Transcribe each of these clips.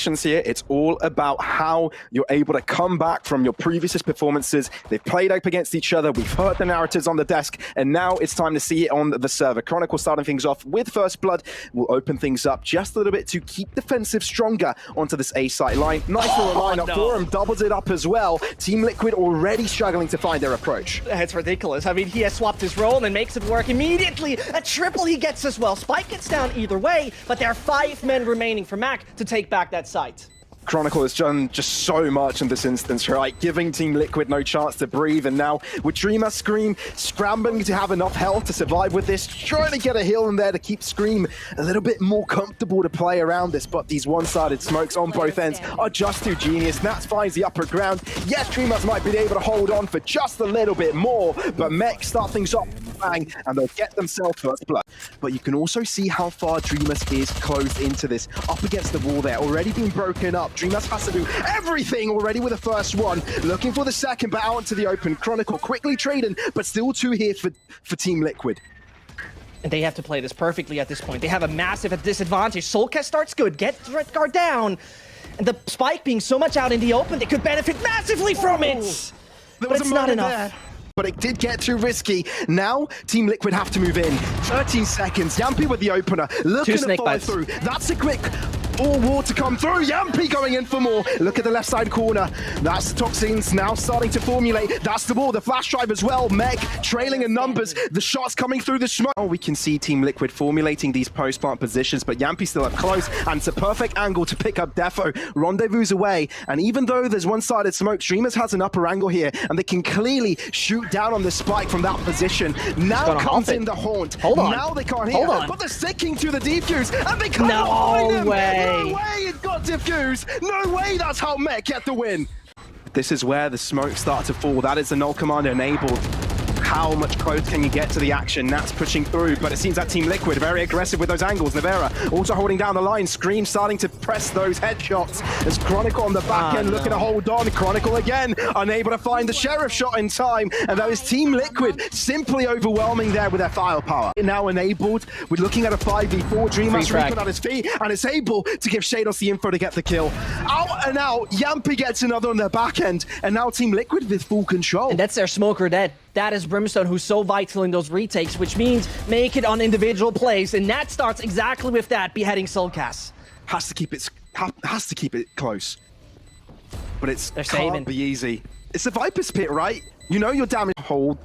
Here, it's all about how you're able to come back from your previous performances. They've played up against each other. We've heard the narratives on the desk, and now it's time to see it on the server. Chronicle starting things off with First Blood will open things up just a little bit to keep defensive stronger onto this A site line. Nice little lineup for him, doubles it up as well. Team Liquid already struggling to find their approach. It's ridiculous. I mean, he has swapped his role and makes it work immediately. A triple he gets as well. Spike gets down either way, but there are 5 men remaining for Mac to take back that site. Chronicle has done just so much in this instance, right? Giving Team Liquid no chance to breathe, and now with Dreamer, Scream scrambling to have enough health to survive with this, trying to get a heal in there to keep Scream a little bit more comfortable to play around this, but these one-sided smokes on both ends are just too genius. Nats finds the upper ground. Yes, Dreamers might be able to hold on for just a little bit more, but Mech start things off bang, and they'll get themselves First Blood. But you can also see how far Dreamers is closed into this, up against the wall there, already being broken up. Dreamers has to do everything already with the first one, looking for the second, but out into the open. Chronicle quickly trading, but still 2 here for Team Liquid. And they have to play this perfectly at this point. They have a massive disadvantage. Soulcast starts good, get Red Guard down, and the Spike being so much out in the open, they could benefit massively from it. But it's not enough. There. But it did get too risky. Now, Team Liquid have to move in. 13 seconds. Yampy with the opener. Looking to follow through. That's a quick war to come through. Yampy going in for more. Look at the left side corner. That's the toxins now starting to formulate. That's the ball. The flash drive as well. Mech trailing in numbers. The shots coming through the smoke. Oh, we can see Team Liquid formulating these post-plant positions, but Yampy still up close, and it's a perfect angle to pick up Defo. Rendezvous away, and even though there's one-sided smoke, Streamers has an upper angle here, and they can clearly shoot down on the spike from that position. Now comes in the haunt. Hold on. Now they can't hear, but they're sticking to the defuse, and they can't find him. No way it got defused. No way that's how Mech get the win. This is where the smoke starts to fall. That is the null commander enabled. How much close can you get to the action? Nat's pushing through, but it seems that Team Liquid very aggressive with those angles. Navera also holding down the line. Scream starting to press those headshots as Chronicle on the back end looking to hold on. Chronicle again, unable to find the Sheriff shot in time, and that is Team Liquid simply overwhelming there with their firepower. Now enabled, we're looking at a 5v4. Dreamer's Reaping at his feet, and it's able to give Shados the info to get the kill. Out and out, Yampy gets another on their back end, and now Team Liquid with full control. And that's their smoker dead. That is Brimstone, who's so vital in those retakes, which means make it on individual plays, and Nat starts exactly with that, beheading Soulcast. Has to keep it close, but can't be easy. It's a Viper's Pit, right? You know your damage. Hold.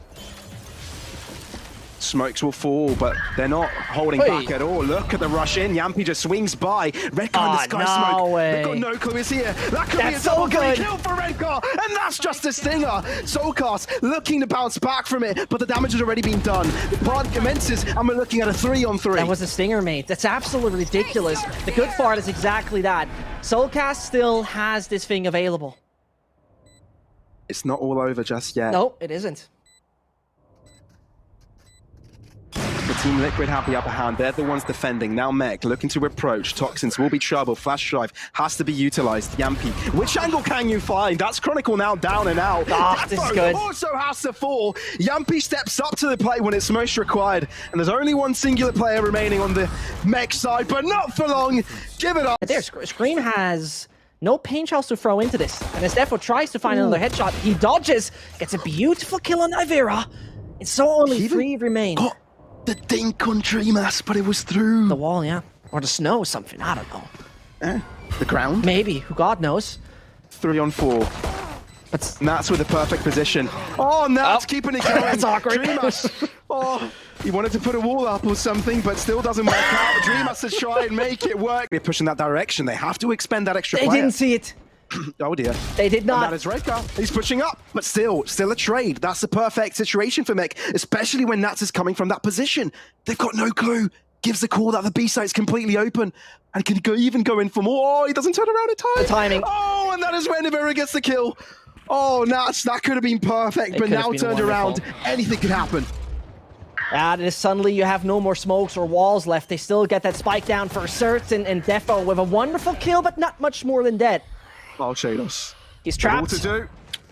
Smokes will fall, but they're not holding back at all. Look at the rush in. Yampy just swings by. Redcar in the sky smoke. They've got no clue it's here. That could be a double kill for Redcar, and that's just a stinger. Soulcast looking to bounce back from it, but the damage has already been done. The part commences, and we're looking at a 3-on-3. That was a stinger, mate. That's absolutely ridiculous. The good part is exactly that. Soulcast still has this thing available. It's not all over just yet. No, it isn't. Team Liquid have the upper hand. They're the ones defending. Now Mech looking to approach. Toxins will be trouble. Flash drive has to be utilized. Yampy, which angle can you find? That's Chronicle now down and out. This is good. Also has to fall. Yampy steps up to the plate when it's most required. And there's only one singular player remaining on the Mech side, but not for long. Give it up. There, Scream has no pain shells to throw into this. And as Defo tries to find another headshot, he dodges, gets a beautiful kill on Ivera. And so only 3 remain. The dink on Dreamers, but it was through the wall, yeah. Or the snow or something, I don't know. The ground? Maybe, who God knows. 3-on-4. But Nat's with the perfect position. Oh, Nat's keeping it going. That's awkward. Dreamers. Oh, he wanted to put a wall up or something, but still doesn't work out. Dreamers to try and make it work. They're pushing that direction. They have to expend that extra player. They didn't see it. Oh dear. They did not. And that is Redcar. He's pushing up, but still a trade. That's the perfect situation for Mech, especially when Nats is coming from that position. They've got no clue. Gives the call that the B site's completely open and can even go in for more. Oh, he doesn't turn around in time. The timing. Oh, and that is when Navera gets the kill. Oh, Nats, that could have been perfect, but now turned around. Anything could happen. And suddenly you have no more smokes or walls left. They still get that spike down for certain, and Defo with a wonderful kill, but not much more than dead. Oh, Shados. He's trapped. What to do?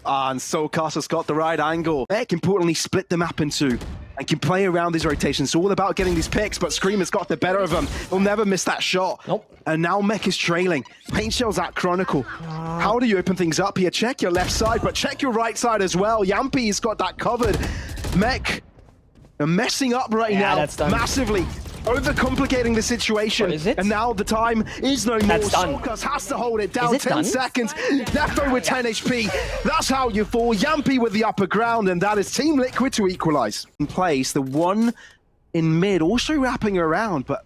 And Soulcast has got the right angle. Mech importantly split the map in 2. and can play around these rotations. It's all about getting these picks, but Scream has got the better of them. He'll never miss that shot. Nope. And now Mech is trailing. Paint Shell's at Chronicle. How do you open things up here? Check your left side, but check your right side as well. Yampi's got that covered. Mech are messing up right now that's done. massively. Overcomplicating the situation. What is it? And now the time is no more. That's done. Solkas has to hold it down. Is it 10 done? seconds. Defo with 10 HP. That's how you fall. Yampi with the upper ground, and that is Team Liquid to equalize. In place, the one in mid also wrapping around, but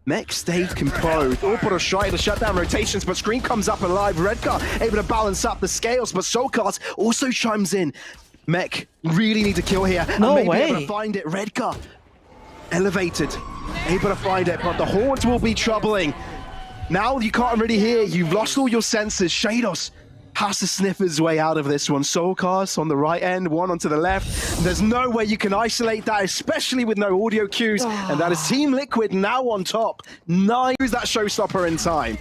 Mech stayed composed. All put a strike to shut down rotations, but Scream comes up alive. Redcar able to balance up the scales, but Solkas also chimes in. Mech really need to kill here. No and maybe way. able to find it. Redcar elevated, able to find it, but the horns will be troubling. Now you can't really hear. You've lost all your senses. Shados has to sniff his way out of this one. Soulcast on the right end, one onto the left. There's no way you can isolate that, especially with no audio cues. And that is Team Liquid now on top. 9 use that showstopper in time.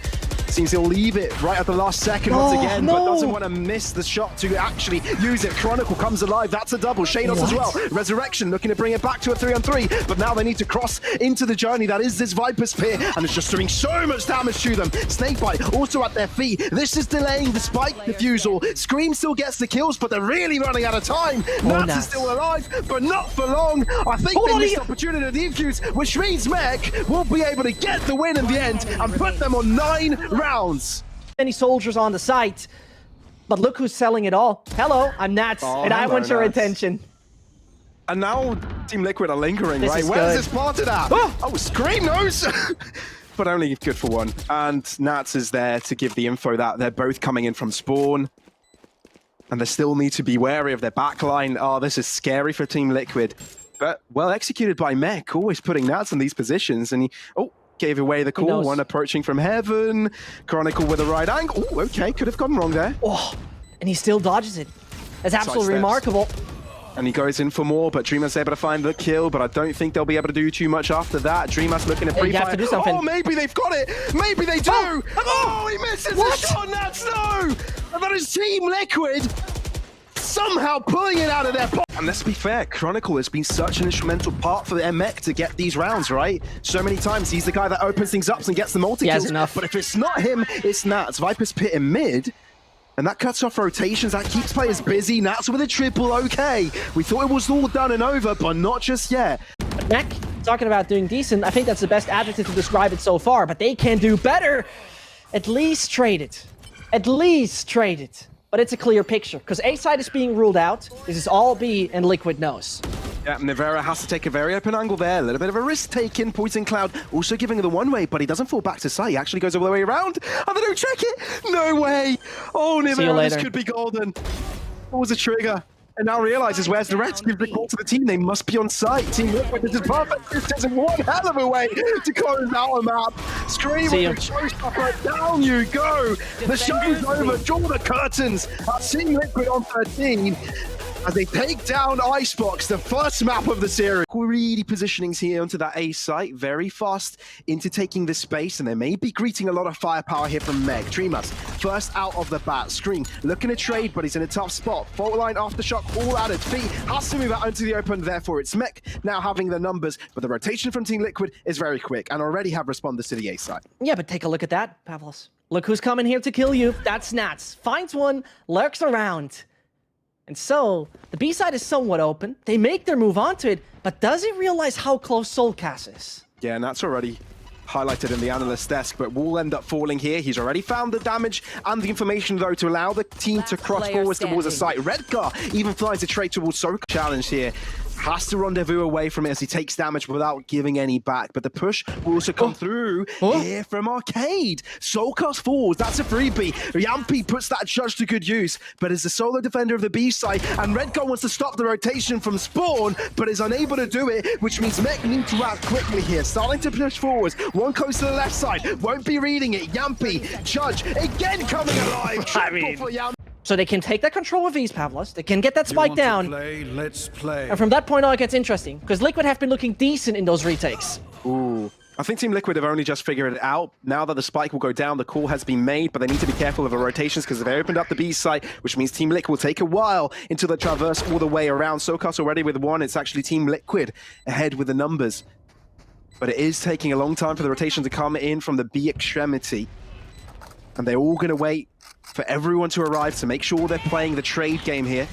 Seems he'll leave it right at the last second once again, but doesn't want to miss the shot to actually use it. Chronicle comes alive, that's a double. Shados as well. Resurrection looking to bring it back to a 3-on-3, but now they need to cross into the journey that is this Viper's Pit, and it's just doing so much damage to them. Snakebite also at their feet. This is delaying the spike defusal. Scream still gets the kills, but they're really running out of time. Nats is still alive, but not for long. I think they missed the opportunity to defuse, which means Mech will be able to get the win in the end and put them on 9 rounds. Any soldiers on the site, but look who's selling it all. Hello, I'm Nats, and I want your attention. And now Team Liquid are lingering, This right? is Where's good. this planted at? Oh, Scream knows! But only good for one. And Nats is there to give the info that they're both coming in from spawn. And they still need to be wary of their backline. Oh, this is scary for Team Liquid. But well executed by Mech, always putting Nats in these positions. And he, gave away the call. One approaching from heaven. Chronicle with a right angle. Oh, okay, could have gone wrong there. Oh, and he still dodges it. That's absolutely remarkable. And he goes in for more, but Dreamer's able to find the kill, but I don't think they'll be able to do too much after that. Dreamer's looking to pre-fire. You have to do something. Oh, maybe they've got it! Maybe they do! Oh, he misses the shot, Nats, no! And that is Team Liquid somehow pulling it out of their pocket. And let's be fair, Chronicle has been such an instrumental part for their Mech to get these rounds, right? So many times, he's the guy that opens things up and gets the multi-kills. But if it's not him, it's Nats. Viper's Pit in mid. And that cuts off rotations, that keeps players busy. Nats with a triple, okay. We thought it was all done and over, but not just yet. Mech, talking about doing decent, I think that's the best adjective to describe it so far, but they can do better. At least trade it. At least trade it. But it's a clear picture, because A side is being ruled out. This is all B, and Liquid knows. Yeah, Nivera has to take a very open angle there. A little bit of a risk taken. Poison Cloud also giving her the one way, but he doesn't fall back to sight. He actually goes all the way around, and they don't check it. No way. Oh, Nivera, this could be golden. What was the trigger? And now realizes where's the rest. Gives the call to the team. They must be on site. Team Liquid, this is perfect. This is one hell of a way to close out a map. Scream with the showstopper. Down you go. The show's over. Draw the curtains. Team Liquid on 13. As they take down Icebox, the first map of the series. Really positionings here onto that A site, very fast into taking this space, and they may be greeting a lot of firepower here from Meg. Dreamers, first out of the bat. Scream, looking to trade, but he's in a tough spot. Fault line, aftershock, all at its feet. Has to move out into the open, therefore it's Mech now having the numbers, but the rotation from Team Liquid is very quick, and already have responders to the A site. Yeah, but take a look at that, Pavlos. Look who's coming here to kill you. That's Nats. Finds one, lurks around. And so, the B side is somewhat open. They make their move onto it, but does he realize how close Soulcast is? Yeah, and that's already highlighted in the analyst's desk, but will end up falling here. He's already found the damage and the information, though, to allow the team to cross forwards towards the site. Redcar even flies a trade towards Soka. Challenge here. Has to rendezvous away from it as he takes damage without giving any back. But the push will also come through here from Arcade. Soulcast falls. That's a freebie. Yampi puts that judge to good use, but is the solo defender of the B side, and Redcar wants to stop the rotation from spawn, but is unable to do it, which means Mech need to act quickly here. Starting to push forwards. One close to the left side. Won't be reading it. Yampi, Judge, again coming alive. Triple for Yampi. So they can take that control with ease, Pavlos. They can get that spike down. Let's play. And from that point on, it gets interesting, because Liquid have been looking decent in those retakes. Ooh, I think Team Liquid have only just figured it out. Now that the spike will go down, the call has been made, but they need to be careful of the rotations because they opened up the B site, which means Team Liquid will take a while until they traverse all the way around. SoCast already with one. It's actually Team Liquid ahead with the numbers. But it is taking a long time for the rotation to come in from the B extremity. And they're all going to wait for everyone to arrive to make sure they're playing the trade game here.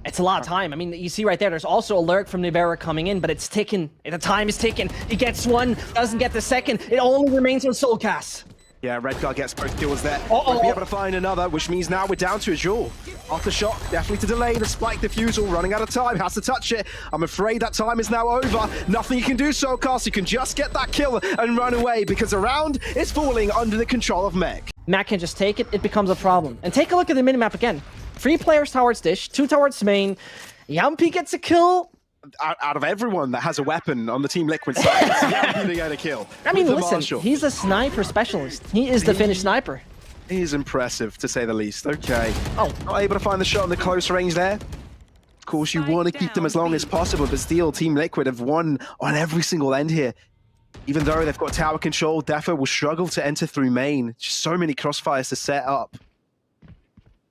It's a lot of time. I mean, you see right there, there's also a lurk from Nivera coming in, but it's ticking. The time is ticking. He gets one, doesn't get the second. It only remains on SoulCast. Yeah, Redgar gets both kills there. Won't be able to find another, which means now we're down to Azure. Aftershock, definitely to delay the spike defusal, running out of time, has to touch it. I'm afraid that time is now over. Nothing you can do, SoulCast. You can just get that kill and run away because the round is falling under the control of Mech. Mac can just take it, it becomes a problem. And take a look at the minimap again. 3 players towards Dish, 2 towards main. Yampi gets a kill. Out of everyone that has a weapon on the Team Liquid side, it's Yampi to get a kill. I mean, listen, he's a sniper specialist. He is the Finnish sniper. He is impressive, to say the least. Okay. Oh, not able to find the shot in the close range there. Of course, you want to keep them as long as possible, but still, Team Liquid have won on every single end here. Even though they've got tower control, Defo will struggle to enter through main. Just so many crossfires to set up.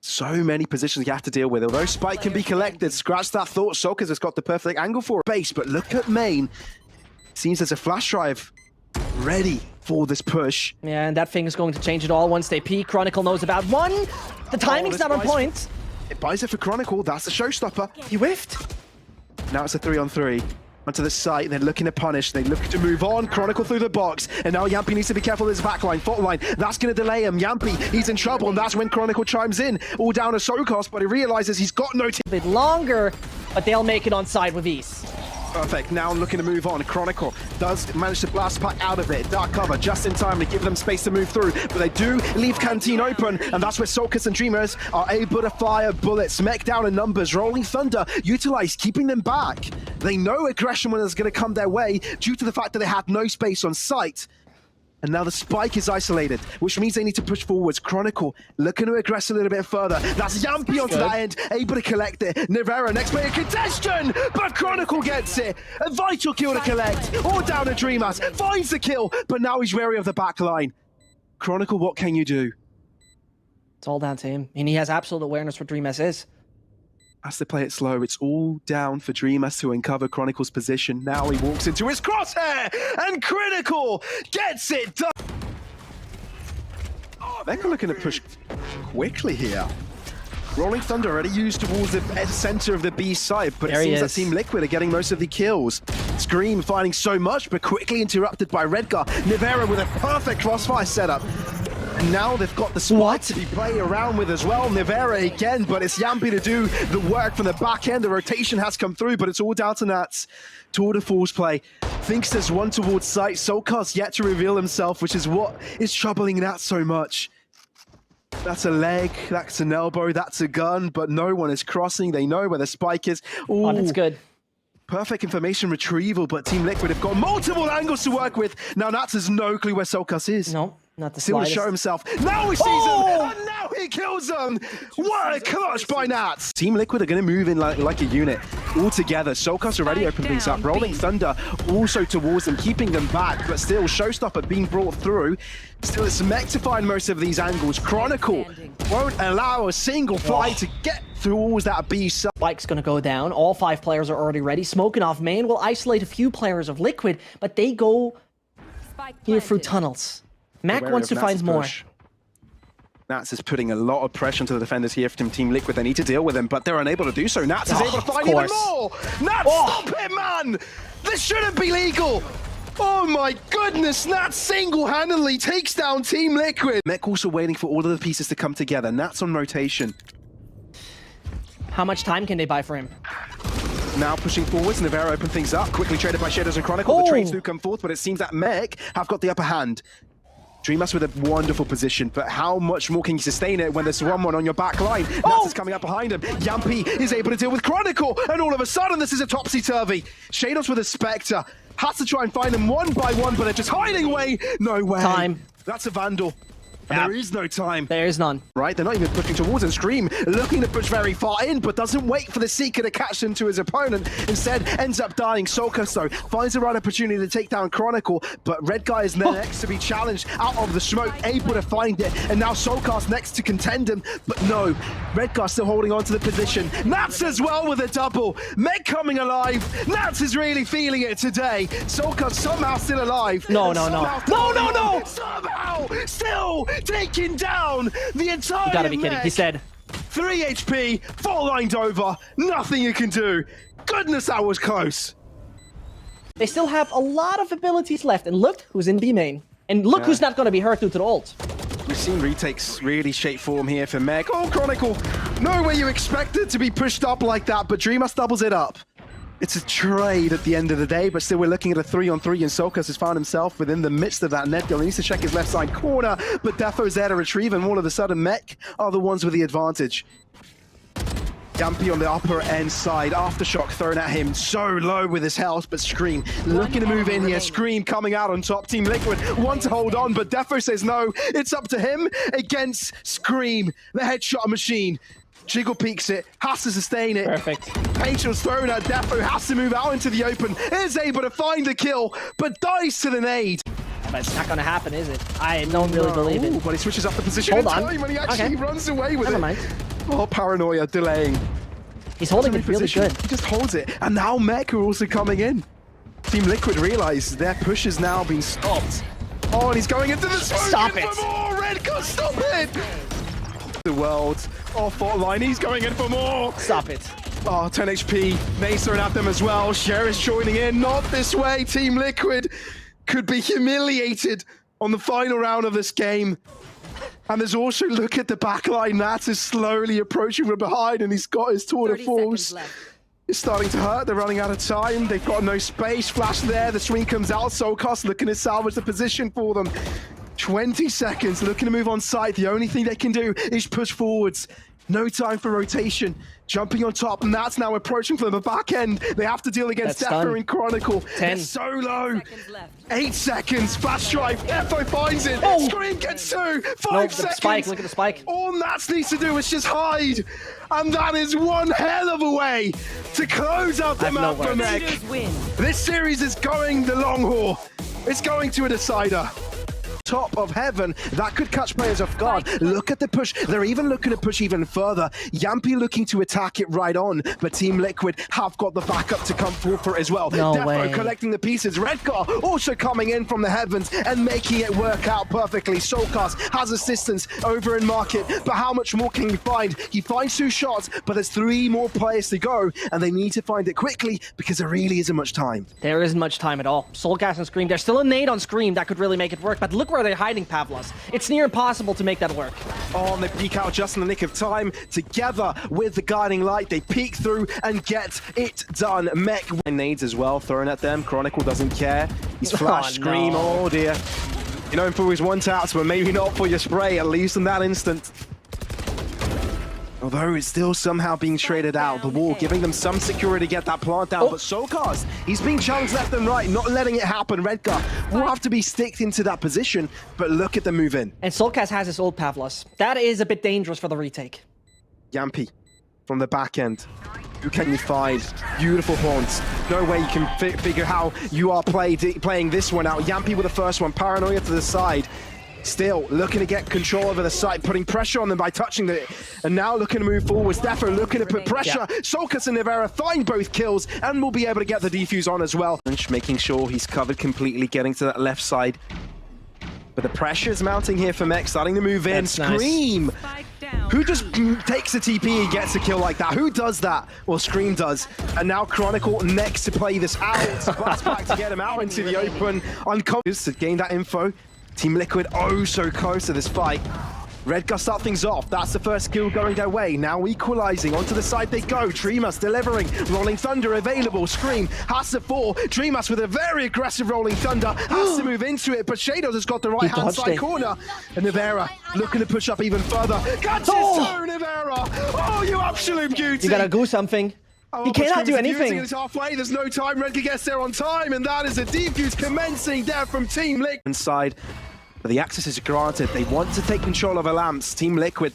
So many positions you have to deal with. Although Spike can be collected, scratch that thought. SoCast has got the perfect angle for base, but look at main. Seems there's a flash drive ready for this push. Yeah, and that thing is going to change it all once they peek. Chronicle knows about one. The timing's not on point. It buys it for Chronicle. That's a showstopper. He whiffed. Now it's a 3-on-3. Onto the site, they're looking to punish, they look to move on, Chronicle through the box, and now Yampi needs to be careful of his backline, fault line, that's going to delay him. Yampi, he's in trouble, and that's when Chronicle chimes in, all down to SoCast, but he realizes he's got no team. A bit longer, but they'll make it on side with ease. Perfect, now looking to move on. Chronicle does manage to blast pack out of it. Dark cover just in time to give them space to move through, but they do leave Canteen open, and that's where SoCast and Dreamers are able to fire bullets. Mech down in numbers, Rolling Thunder utilized, keeping them back. They know aggression is going to come their way due to the fact that they had no space on site. And now the spike is isolated, which means they need to push forwards. Chronicle looking to aggress a little bit further. That's Yampi onto that end, able to collect it. Nivera, next player congestion, but Chronicle gets it. A vital kill to collect. All down to Dreamers, finds the kill, but now he's wary of the back line. Chronicle, what can you do? It's all down to him, and he has absolute awareness what Dreamers is. As they play it slow, it's all down for Dreamers to uncover Chronicle's position. Now he walks into his crosshair, and Critical gets it done. Oh, they're looking to push quickly here. Rolling Thunder already used towards the center of the B side, but it seems that Team Liquid are getting most of the kills. Scream finding so much, but quickly interrupted by Redgar. Nivera with a perfect crossfire setup. And now they've got the spot to be playing around with as well. Nivera again, but it's Yampi to do the work from the back end. The rotation has come through, but it's all down to Nats. Tour de force play. Thinks there's one towards site. SoCast yet to reveal himself, which is what is troubling Nats so much. That's a leg, that's an elbow, that's a gun, but no one is crossing. They know where the spike is. Ooh. Oh, that's good. Perfect information retrieval, but Team Liquid have got multiple angles to work with. Now Nats has no clue where SoCast is. No, not the Still to slightest. show himself. Now he sees him, and now he kills him. What a clutch by Nats. Team Liquid are going to move in like a unit all together. SoCast already opened things up. Rolling Thunder also towards them, keeping them back, but still Showstopper being brought through. Still, it's Mech to find most of these angles. Chronicle won't allow a single fly to get through that B side. Spike's gonna go down. All 5 players are already ready. Smoking off main will isolate a few players of Liquid, but they go here through tunnels. Mac wants to find more. Nats is putting a lot of pressure onto the defenders here from Team Liquid. They need to deal with him, but they're unable to do so. Nats is able to find even more. Nats, stop it, man! This shouldn't be legal. Oh my goodness, Nats single-handedly takes down Team Liquid. Mech also waiting for all of the pieces to come together. Nats on rotation. How much time can they buy for him? Now pushing forwards, Nivera open things up. Quickly traded by Shadows and Chronicle. The trades do come forth, but it seems that Mech have got the upper hand. Dreamers with a wonderful position, but how much more can you sustain it when there's someone on your back line? Nats is coming up behind him. Yampi is able to deal with Chronicle, and all of a sudden this is a topsy-turvy. Shadows with a Spectre. Has to try and find them one by one, but they're just hiding away. No way. Time. That's a Vandal. And there is no time. There is none. Right, they're not even pushing towards and Scream looking to push very far in, but doesn't wait for the Seeker to catch him to his opponent. Instead, ends up dying. Solkas, though, finds the right opportunity to take down Chronicle, but Red Guy is next to be challenged out of the smoke, able to find it, and now Solkas next to contend him, but no, Red Guy still holding on to the position. Nats as well with a double. Meg coming alive. Nats is really feeling it today. Solkas somehow still alive. No. Somehow still taking down the entire You gotta be kidding. He's dead. 3 HP, 4 lined over, nothing you can do. Goodness, that was close. They still have a lot of abilities left, and look who's in B main. And look who's not gonna be hurt due to the ult. We've seen retakes really shape form here for Meg. Oh, Chronicle, no way you expected to be pushed up like that, but Dreamus doubles it up. It's a trade at the end of the day, but still we're looking at a 3-on-3, and Solkas has found himself within the midst of that net deal. He needs to check his left side corner, but Defo's there to retrieve, and all of a sudden Mech are the ones with the advantage. Yampy on the upper end side, Aftershock thrown at him, so low with his health, but Scream looking to move in here. Scream coming out on top. Team Liquid want to hold on, but Defo says no. It's up to him against Scream, the headshot machine. Jiggle peeks it, has to sustain it. Perfect. Patience thrown at Defo, has to move out into the open, is able to find the kill, but dies to the nade. But it's not gonna happen, is it? I don't really believe it. But he switches up the position Hold in on. time, and he actually runs away with Never it. mind. Oh, paranoia, delaying. He's holding it really good. He just holds it, and now Mech are also coming in. Team Liquid realize their push has now been stopped. Oh, and he's going into the smoke. Stop in it. for more. Red Guy, stop it! The world off bot line, he's going in for more. Stop it. Oh, 10 HP. Mace thrown at them as well. Sheriff's joining in. Not this way. Team Liquid could be humiliated on the final round of this game. And there's also, look at the backline. Nat is slowly approaching from behind, and he's got his tour de force. It's starting to hurt. They're running out of time. They've got no space. Flash there. The swing comes out. Solkas looking to salvage the position for them. 20 seconds, looking to move on site. The only thing they can do is push forwards. No time for rotation. Jumping on top, and that's now approaching from the back end. They have to deal against Defo and Chronicle. 10. They're so low. 8 seconds. Flash drive. Defo finds it. Oh. Scream gets 2. 5 No, the seconds. spike. Look at the spike. All Nats needs to do is just hide. And that is one hell of a way to close out the map for Meg. This series is going the long haul. It's going to a decider. Top of heaven, that could catch players off guard. Look at the push. They're even looking to push even further. Yampy looking to attack it right on, but Team Liquid have got the backup to come forward for it as well. No Defo way. collecting the pieces. Redgar also coming in from the heavens and making it work out perfectly. Solkas has assistance over in market, but how much more can he find? He finds 2 shots, but there's 3 more players to go, and they need to find it quickly because there really isn't much time. There isn't much time at all. Soulcast and Scream, there's still a nade on Scream that could really make it work, but look where they're hiding Pavlos. It's near impossible to make that work. Oh, and they peek out just in the nick of time. Together with the guiding light, they peek through and get it done. Mech nades as well, thrown at them. Chronicle doesn't care. He's flash, Scream, no. oh dear. You know him for his one-taps, but maybe not for your spray, at least in that instant. Although it's still somehow being traded out. The wall giving them some security to get that plant down. But Solkas, he's being challenged left and right, not letting it happen. Redgar will have to be sticked into that position, but look at the move in. And Soulcast has his old Pavlos. That is a bit dangerous for the retake. Yampy from the back end. Who can you find? Beautiful haunts. No way you can figure how you are playing this one out. Yampy with the first one. Paranoia to the side. Still looking to get control over the site, putting pressure on them by touching it, and now looking to move forwards. Defo looking to put pressure. Solkas and Nivera find both kills and will be able to get the defuse on as well. Making sure he's covered completely, getting to that left side. But the pressure is mounting here for Mech, starting to move in. That's Scream! nice. Who just takes a TP and gets a kill like that? Who does that? Well, Scream does. And now Chronicle next to play this out. Blast back to get him out into the open. Unconscious to gain that info. Team Liquid oh so close to this fight. Redgar start things off. That's the first kill going their way. Now equalizing. Onto the side they go. Tremas delivering. Rolling Thunder available. Scream has to fall. Tremas with a very aggressive Rolling Thunder. Has to move into it. But Shadows has got the right hand side corner. And Nivera looking to push up even further. Catches Nivera. Oh, you absolute beauty. You gotta do something. He cannot do anything. It's halfway. There's no time. Redgar gets there on time. And that is a defuse commencing there from Team Liquid. Inside. But the access is granted. They want to take control of a lamps. Team Liquid,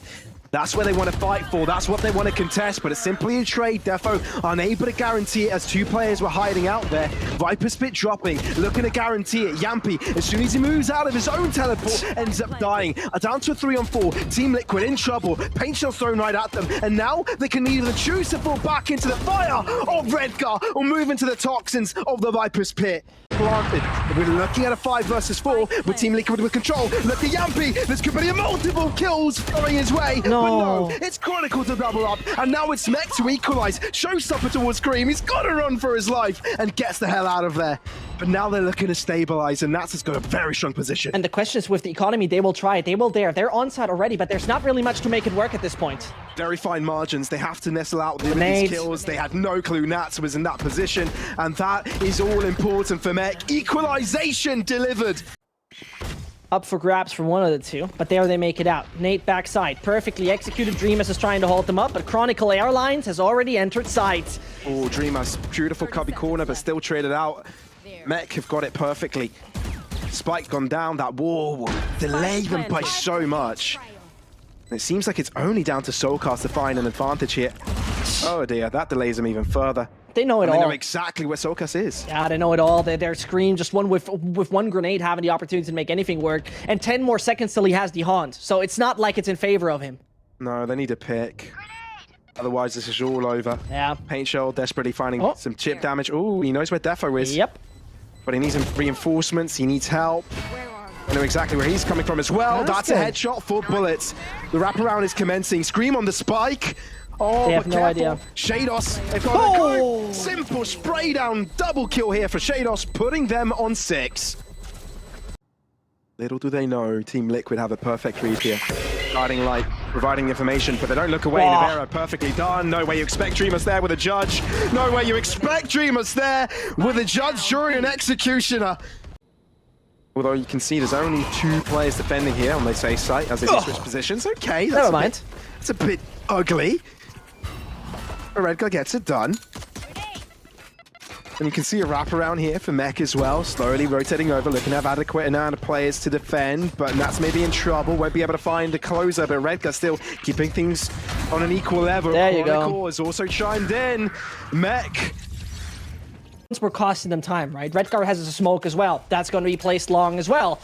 that's where they want to fight for. That's what they want to contest, but it's simply a trade. Defo unable to guarantee it as two players were hiding out there. Viper Spit dropping, looking to guarantee it. Yampi, as soon as he moves out of his own teleport, ends up dying. Down to a 3-on-4. Team Liquid in trouble. Paint shell thrown right at them, and now they can either choose to fall back into the fire of Redgar or move into the toxins of the Viper's Pit. Planted. We're looking at a 5 versus 4 with Team Liquid with control. Look at Yampi. This could be multiple kills going his way. No. But no, it's Chronicle to double up. And now it's Mech to equalize. Showstopper towards Scream. He's got to run for his life and gets the hell out of there. But now they're looking to stabilize, and Nats has got a very strong position. And the question is, with the economy, they will try it. They will dare. They're on side already, but there's not really much to make it work at this point. Very fine margins. They have to nestle out with Grenades. these kills. They had no clue Nats was in that position, and that is all important for Mech. Equalization delivered. Up for grabs for one of the two, but there they make it out. Nate backside, perfectly executed. Dreamus is trying to hold them up, but Chronicle Airlines has already entered sight. Oh, Dreamus, beautiful cubby corner, but still traded out. Mech have got it perfectly. Spike gone down. That wall will delay them by so much. And it seems like it's only down to Soulcast to find an advantage here. Oh dear, that delays them even further. They know it all. They know exactly where Soulcast is. Yeah, they know it all. They're Scream just one with one grenade having the opportunity to make anything work, and 10 more seconds till he has the haunt. So it's not like it's in favor of him. No, they need a pick. Otherwise, this is all over. Yeah. Paint Shell desperately finding some chip damage. Oh, he knows where Defo is. Yep. But he needs some reinforcements. He needs help. I know exactly where he's coming from as well. That's a headshot for bullets. The wraparound is commencing. Scream on the spike. Oh, they have but no careful. idea. Shados, they've got a go. Simple spray down. Double kill here for Shados, putting them on 6. Little do they know, Team Liquid have a perfect read here. Guiding light, providing information, but they don't look away. Navera perfectly done. No way you expect Dreamus there with a judge. No way you expect Dreamus there with a judge, jury, and executioner. Although you can see there's only 2 players defending here on this A site as they switch positions. Okay, that's never mind. That's a bit ugly. Redgar gets it done. And you can see a wraparound here for Mech as well, slowly rotating over, looking to have adequate amount of players to defend, but Nats may be in trouble, won't be able to find a closer, but Redgar still keeping things on an equal level. There you go. Chronicle has also chimed in. Mech. We're costing them time, right? Redgar has a smoke as well. That's going to be placed long as well.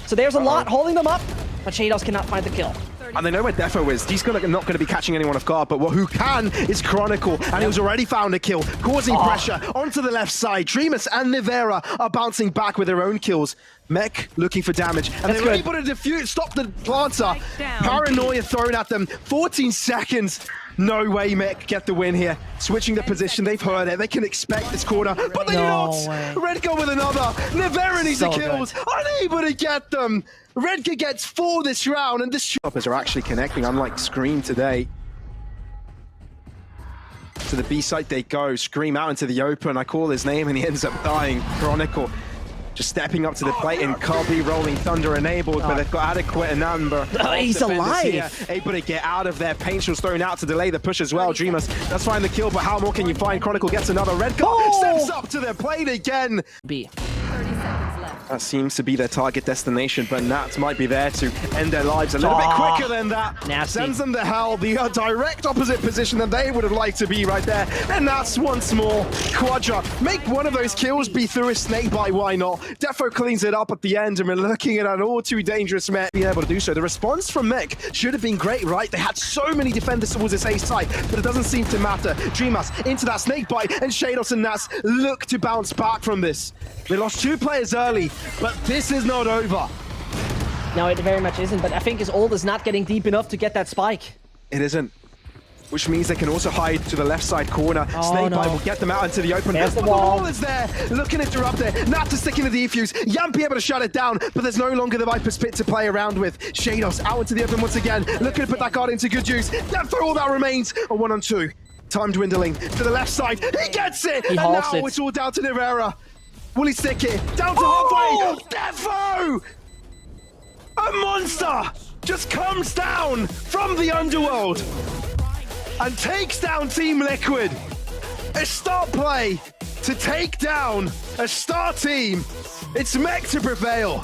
So there's a lot holding them up, but Shados cannot find the kill. And they know where Defo is. He's not going to be catching anyone off guard, but who can is Chronicle, and he's already found a kill, causing pressure onto the left side. Dreamus and Nivera are bouncing back with their own kills. Mech looking for damage, and they're able to defuse, stop the planter. Paranoia thrown at them. 14 seconds. No way Mech get the win here. Switching the position, they've heard it. They can expect this corner, but they do not. Redgar with another. Nivera needs the kills. Unable to get them. Redgar gets 4 this round, and the shoppers are actually connecting, unlike Scream today. To the B site they go. Scream out into the open. I call his name, and he ends up dying. Chronicle just stepping up to the plate, and Cubby rolling thunder enabled, but they've got adequate number. He's alive. Here, able to get out of there. Paint Shell's thrown out to delay the push as well. Dreamus does find the kill, but how more can you find? Chronicle gets another. Redgar steps up to the plate again. B. 30 seconds left. That seems to be their target destination, but Nats might be there to end their lives a little bit quicker than that. Nasty. Sends them to hell, the direct opposite position that they would have liked to be right there. And Nats once more. Quadra, make one of those kills be through a snake bite, why not? Defo cleans it up at the end, and we're looking at an all too dangerous Mech being able to do so. The response from Mech should have been great, right? They had so many defenders towards this A site, but it doesn't seem to matter. Dreamus into that snake bite, and Shados and Nats look to bounce back from this. They lost 2 players early, but this is not over. No, it very much isn't, but I think his ult is not getting deep enough to get that spike. It isn't. Which means they can also hide to the left side corner. Snakebite will get them out into the open. There's the but wall. the wall is there, looking to interrupt it. Nats is sticking to the defuse. Yampi able to shut it down, but there's no longer the Viper's Pit to play around with. Shados out into the open once again, looking to put that guard into good use. Then for all that remains, a 1-on-2. Time dwindling to the left side. He gets it! He and halts now it. it's all down to Nivera. Will he stick it? Down to halfway! Defo! A monster just comes down from the underworld and takes down Team Liquid. A start play to take down a star team. It's Mech to prevail.